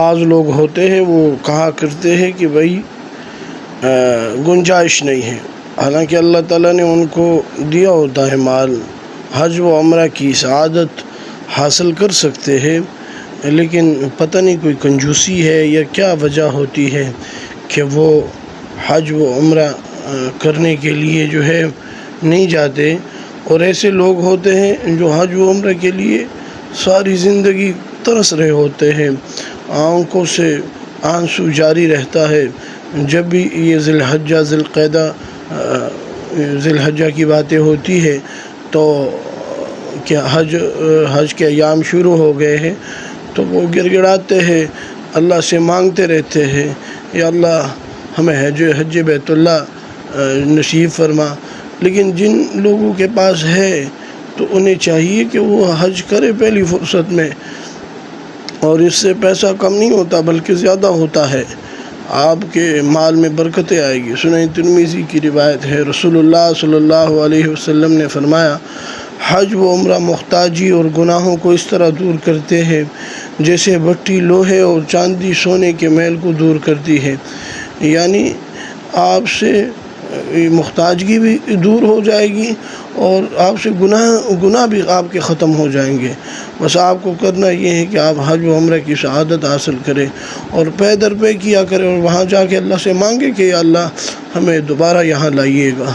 بعض لوگ ہوتے ہیں وہ کہا کرتے ہیں کہ بھائی گنجائش نہیں ہے، حالانکہ اللہ تعالیٰ نے ان کو دیا ہوتا ہے مال، حج و عمرہ کی سعادت حاصل کر سکتے ہیں، لیکن پتہ نہیں کوئی کنجوسی ہے یا کیا وجہ ہوتی ہے کہ وہ حج و عمرہ کرنے کے لیے جو ہے نہیں جاتے۔ اور ایسے لوگ ہوتے ہیں جو حج و عمرہ کے لیے ساری زندگی ترس رہے ہوتے ہیں، آنکھوں سے آنسو جاری رہتا ہے جب بھی یہ ذی الحجہ کی باتیں ہوتی ہے تو کیا حج کے ایام شروع ہو گئے ہیں تو وہ گڑ گڑاتے ہیں، اللہ سے مانگتے رہتے ہیں، یا اللہ ہمیں حج بیت اللہ نصیب فرما۔ لیکن جن لوگوں کے پاس ہے تو انہیں چاہیے کہ وہ حج کرے پہلی فرصت میں، اور اس سے پیسہ کم نہیں ہوتا بلکہ زیادہ ہوتا ہے، آپ کے مال میں برکتیں آئے گی۔ سنن ترمذی کی روایت ہے، رسول اللہ صلی اللہ علیہ وسلم نے فرمایا، حج و عمرہ محتاجی اور گناہوں کو اس طرح دور کرتے ہیں جیسے بھٹی لوہے اور چاندی سونے کے میل کو دور کرتی ہے، یعنی آپ سے محتاجگی بھی دور ہو جائے گی اور آپ سے گناہ بھی آپ کے ختم ہو جائیں گے۔ بس آپ کو کرنا یہ ہے کہ آپ حج و عمرہ کی سعادت حاصل کریں اور پے در پے کیا کریں، اور وہاں جا کے اللہ سے مانگے کہ یا اللہ ہمیں دوبارہ یہاں لائیے گا۔